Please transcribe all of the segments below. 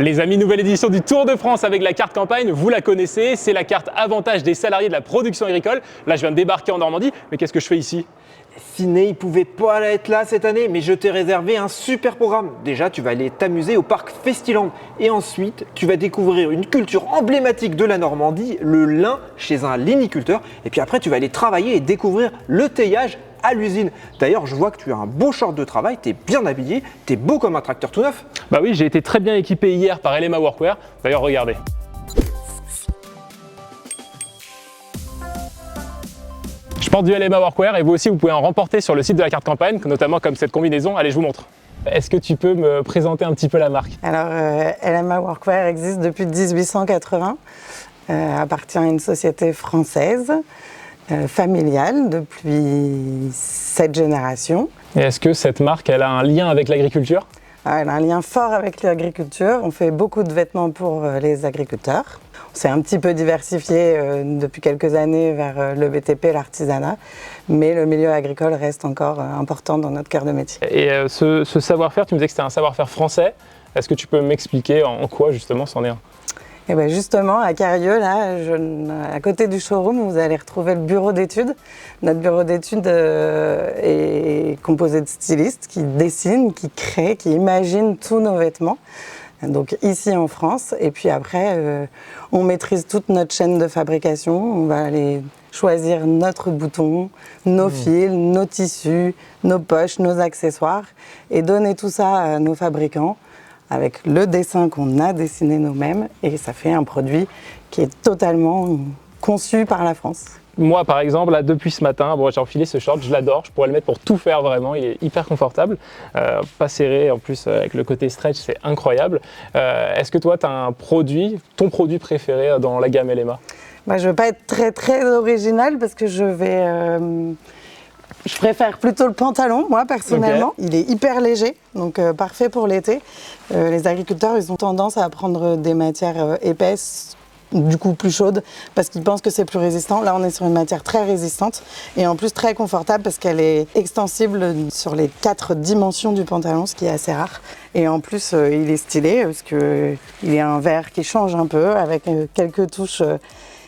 Les amis, nouvelle édition du Tour de France avec la carte campagne, vous la connaissez, c'est la carte avantage des salariés de la production agricole. Là, je viens de débarquer en Normandie, mais qu'est-ce que je fais ici? Ciné, il pouvait pas être là cette année, mais je t'ai réservé un super programme. Déjà, tu vas aller t'amuser au parc Festiland. Et ensuite, tu vas découvrir une culture emblématique de la Normandie, le lin, chez un liniculteur. Et puis après, tu vas aller travailler et découvrir le teillage à l'usine. D'ailleurs, je vois que tu as un beau short de travail, tu es bien habillé, tu es beau comme un tracteur tout neuf. Bah oui, j'ai été très bien équipé hier par LMA Workwear. D'ailleurs, regardez. Je porte du LMA Workwear et vous aussi, vous pouvez en remporter sur le site de la carte campagne, notamment comme cette combinaison. Allez, je vous montre. Est-ce que tu peux me présenter un petit peu la marque? Alors, LMA Workwear existe depuis 1880, appartient à une société française, familiale depuis 7 générations. Et est-ce que cette marque, elle a un lien avec l'agriculture? Elle a un lien fort avec l'agriculture. On fait beaucoup de vêtements pour les agriculteurs. On s'est un petit peu diversifié depuis quelques années vers le BTP, l'artisanat, mais le milieu agricole reste encore important dans notre cœur de métier. Et ce savoir-faire, tu me disais que c'était un savoir-faire français. Est-ce que tu peux m'expliquer en quoi justement c'en est un? Et bien justement, à Carieux, là, à côté du showroom, vous allez retrouver le bureau d'études. Notre bureau d'études est composé de stylistes qui dessinent, qui créent, qui imaginent tous nos vêtements. Donc ici en France. Et puis après, on maîtrise toute notre chaîne de fabrication. On va aller choisir notre bouton, nos fils, nos tissus, nos poches, nos accessoires et donner tout ça à nos fabricants avec le dessin qu'on a dessiné nous-mêmes, et ça fait un produit qui est totalement conçu par la France. Moi, par exemple, là, depuis ce matin, bon, j'ai enfilé ce short, je l'adore, je pourrais le mettre pour tout faire vraiment, il est hyper confortable, pas serré, en plus avec le côté stretch, c'est incroyable. Est-ce que toi, tu as un produit, ton produit préféré dans la gamme LMA? Je ne veux pas être très original parce que je préfère plutôt le pantalon, moi, personnellement. Okay. Il est hyper léger, donc parfait pour l'été. Les agriculteurs, ils ont tendance à prendre des matières épaisses, du coup plus chaudes, parce qu'ils pensent que c'est plus résistant. Là, on est sur une matière très résistante et en plus très confortable parce qu'elle est extensible sur les 4 dimensions du pantalon, ce qui est assez rare. Et en plus, il est stylé parce qu'il est un vert qui change un peu avec quelques touches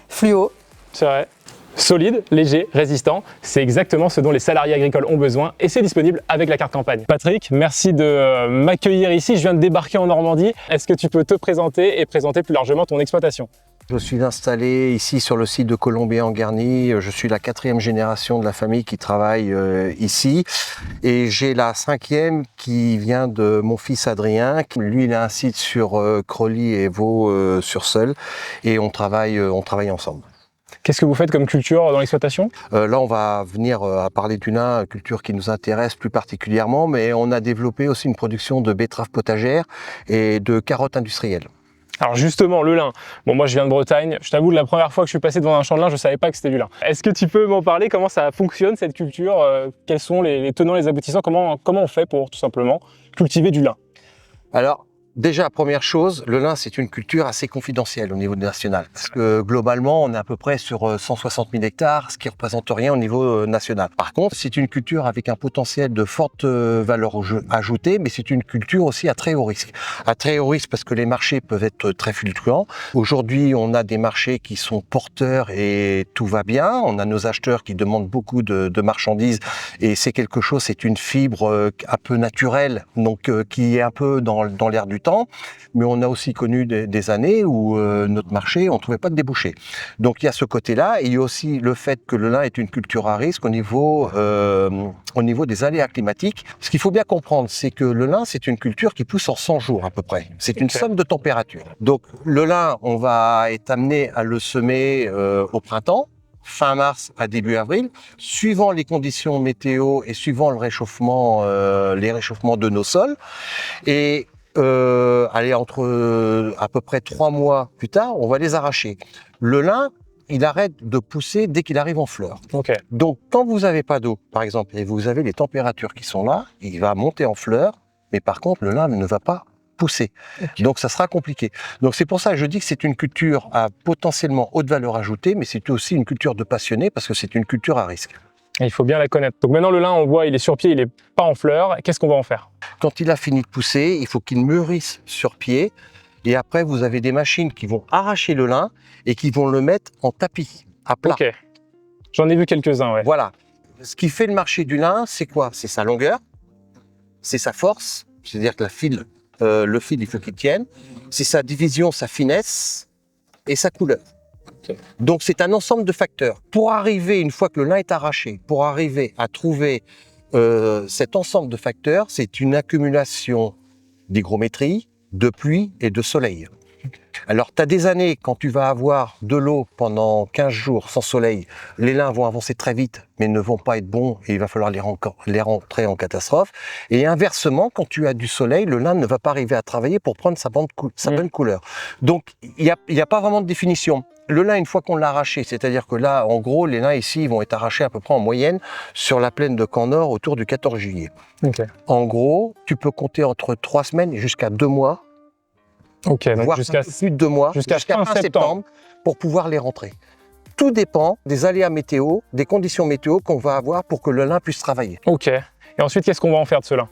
fluo. C'est vrai. Solide, léger, résistant, c'est exactement ce dont les salariés agricoles ont besoin et c'est disponible avec la carte campagne. Patrick, merci de m'accueillir ici, je viens de débarquer en Normandie. Est-ce que tu peux te présenter et présenter plus largement ton exploitation? Je suis installé ici sur le site de Colombier-en-Garnie. Je suis la 4e génération de la famille qui travaille ici. Et j'ai la 5e qui vient de mon fils Adrien. Lui, il a un site sur Crolly et Vaux-sur-Seulles. Et on travaille ensemble. Qu'est-ce que vous faites comme culture dans l'exploitation? Là, on va venir à parler du lin, culture qui nous intéresse plus particulièrement. Mais on a développé aussi une production de betteraves potagères et de carottes industrielles. Alors justement, le lin. Bon, moi je viens de Bretagne. Je t'avoue, la première fois que je suis passé devant un champ de lin, je ne savais pas que c'était du lin. Est-ce que tu peux m'en parler? Comment ça fonctionne cette culture? Quels sont les tenants, les aboutissants? Comment on fait pour tout simplement cultiver du lin? Alors, déjà, première chose, le lin, c'est une culture assez confidentielle au niveau national. Parce que globalement, on est à peu près sur 160 000 hectares, ce qui ne représente rien au niveau national. Par contre, c'est une culture avec un potentiel de forte valeur ajoutée, mais c'est une culture aussi à très haut risque. À très haut risque parce que les marchés peuvent être très fluctuants. Aujourd'hui, on a des marchés qui sont porteurs et tout va bien. On a nos acheteurs qui demandent beaucoup de marchandises et c'est quelque chose, c'est une fibre un peu naturelle, donc qui est un peu dans l'air du temps, mais on a aussi connu des années où notre marché, on ne trouvait pas de débouchés. Donc il y a ce côté-là, et il y a aussi le fait que le lin est une culture à risque au niveau des aléas climatiques. Ce qu'il faut bien comprendre, c'est que le lin, c'est une culture qui pousse en 100 jours à peu près. C'est une somme de température. Donc le lin, on va être amené à le semer au printemps, fin mars à début avril, suivant les conditions météo et suivant les réchauffements de nos sols. Et entre à peu près 3 mois plus tard, on va les arracher. Le lin, il arrête de pousser dès qu'il arrive en fleur. Okay. Donc, quand vous n'avez pas d'eau, par exemple, et vous avez les températures qui sont là, il va monter en fleur, mais par contre, le lin ne va pas pousser. Okay. Donc, ça sera compliqué. Donc, c'est pour ça que je dis que c'est une culture à potentiellement haute valeur ajoutée, mais c'est aussi une culture de passionnés parce que c'est une culture à risque. Et il faut bien la connaître. Donc maintenant, le lin, on voit, il est sur pied, il n'est pas en fleur. Qu'est-ce qu'on va en faire? Quand il a fini de pousser, il faut qu'il mûrisse sur pied. Et après, vous avez des machines qui vont arracher le lin et qui vont le mettre en tapis, à plat. Ok. J'en ai vu quelques-uns, ouais. Voilà. Ce qui fait le marché du lin, c'est quoi? C'est sa longueur, c'est sa force, c'est-à-dire que le fil, il faut qu'il tienne. C'est sa division, sa finesse et sa couleur. Okay. Donc, c'est un ensemble de facteurs. Pour arriver, une fois que le lin est arraché, pour arriver à trouver cet ensemble de facteurs, c'est une accumulation d'hygrométrie, de pluie et de soleil. Alors, tu as des années, quand tu vas avoir de l'eau pendant 15 jours sans soleil, les lins vont avancer très vite, mais ne vont pas être bons et il va falloir les rentrer en catastrophe. Et inversement, quand tu as du soleil, le lin ne va pas arriver à travailler pour prendre sa bonne couleur. Donc, il n'y a pas vraiment de définition. Le lin, une fois qu'on l'a arraché, c'est-à-dire que là, en gros, les lins ici, ils vont être arrachés à peu près en moyenne sur la plaine de Camp Nord autour du 14 juillet. Okay. En gros, tu peux compter entre 3 semaines et jusqu'à 2 mois. Ok, donc voire jusqu'à plus de 2 mois, jusqu'à fin septembre pour pouvoir les rentrer. Tout dépend des aléas météo, des conditions météo qu'on va avoir pour que le lin puisse travailler. Ok. Et ensuite, qu'est-ce qu'on va en faire de ce lin?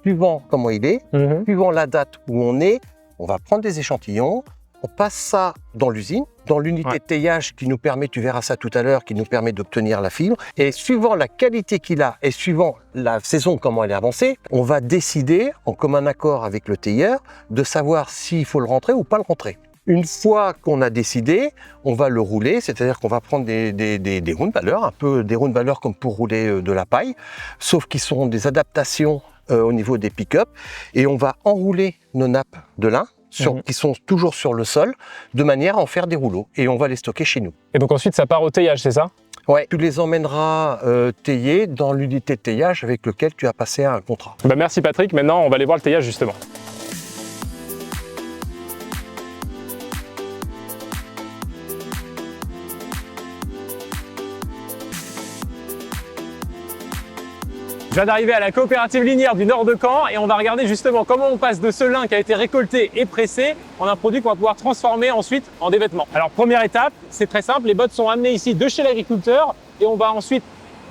Suivant comment il est, suivant la date où on est, on va prendre des échantillons, on passe ça dans l'usine, dans l'unité de taillage qui nous permet, tu verras ça tout à l'heure, qui nous permet d'obtenir la fibre. Et suivant la qualité qu'il a et suivant la saison, comment elle est avancée, on va décider, en commun accord avec le tailleur, de savoir s'il faut le rentrer ou pas le rentrer. Une fois qu'on a décidé, on va le rouler, c'est-à-dire qu'on va prendre des round ballers, un peu des round ballers comme pour rouler de la paille, sauf qu'ils sont des adaptations au niveau des pick-up, et on va enrouler nos nappes de lin, qui sont toujours sur le sol, de manière à en faire des rouleaux. Et on va les stocker chez nous. Et donc ensuite, ça part au taillage, c'est ça? Ouais, tu les emmèneras tailler dans l'unité de taillage avec lequel tu as passé un contrat. Bah merci Patrick, maintenant on va aller voir le taillage justement. Je viens d'arriver à la coopérative linière du nord de Caen et on va regarder justement comment on passe de ce lin qui a été récolté et pressé en un produit qu'on va pouvoir transformer ensuite en des vêtements. Alors première étape, c'est très simple, les bottes sont amenées ici de chez l'agriculteur et on va ensuite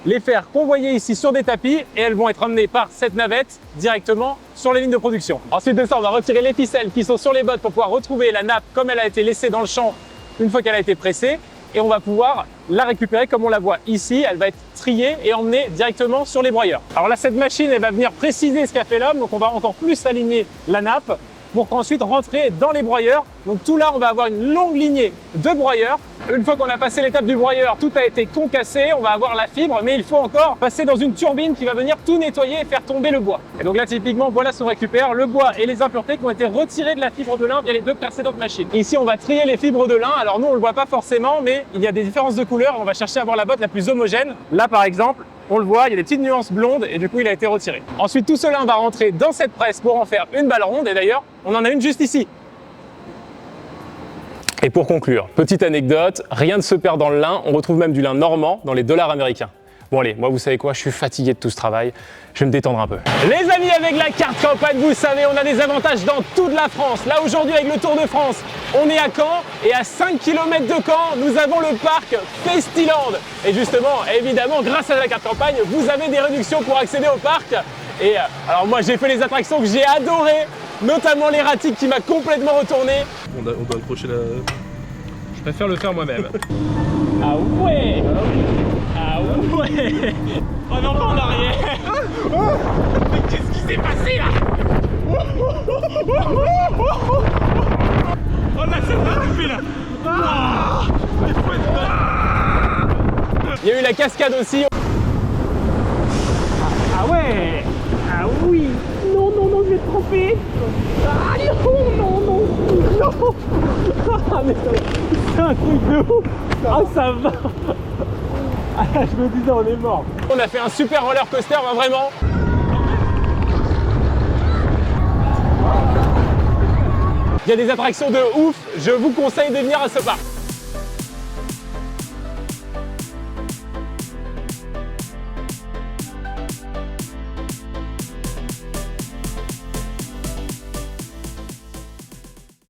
les faire convoyer ici sur des tapis et elles vont être amenées par cette navette directement sur les lignes de production. Ensuite de ça, on va retirer les ficelles qui sont sur les bottes pour pouvoir retrouver la nappe comme elle a été laissée dans le champ une fois qu'elle a été pressée. Et on va pouvoir la récupérer comme on la voit ici. Elle va être triée et emmenée directement sur les broyeurs. Alors là, cette machine, elle va venir préciser ce qu'a fait l'homme. Donc on va encore plus aligner la nappe pour qu'ensuite rentrer dans les broyeurs. Donc tout là, on va avoir une longue lignée de broyeurs. Une fois qu'on a passé l'étape du broyeur, tout a été concassé, on va avoir la fibre, mais il faut encore passer dans une turbine qui va venir tout nettoyer et faire tomber le bois. Et donc là, typiquement, voilà ce qu'on récupère, le bois et les impuretés qui ont été retirés de la fibre de lin via les deux précédentes machines. Ici, on va trier les fibres de lin. Alors nous, on le voit pas forcément, mais il y a des différences de couleurs. On va chercher à avoir la botte la plus homogène. Là, par exemple, on le voit, il y a des petites nuances blondes et du coup, il a été retiré. Ensuite, tout ce lin va rentrer dans cette presse pour en faire une balle ronde. Et d'ailleurs, on en a une juste ici. Et pour conclure, petite anecdote, rien ne se perd dans le lin, on retrouve même du lin normand dans les dollars américains. Bon allez, moi vous savez quoi, je suis fatigué de tout ce travail, je vais me détendre un peu. Les amis, avec la carte campagne, vous savez, on a des avantages dans toute la France. Là aujourd'hui avec le Tour de France, on est à Caen et à 5 km de Caen, nous avons le parc Festiland. Et justement, évidemment, grâce à la carte campagne, vous avez des réductions pour accéder au parc. Et alors moi j'ai fait les attractions que j'ai adorées, notamment l'erratique qui m'a complètement retourné. On doit accrocher la... Je préfère le faire moi-même. Ah ouais! Ah ouais! Oh non, pas en arrière! Mais qu'est-ce qui s'est passé là? Oh là, ça m'a coupé là! Il y a eu la cascade aussi. Ah ouais! Ah oui! Non, non, non, je vais te tromper! Ah non, non, non! Non! Ah mais c'est un truc de ouf! Ah ça va! Ah je me disais on est mort! On a fait un super roller coaster, hein, vraiment! Il y a des attractions de ouf, je vous conseille de venir à ce parc!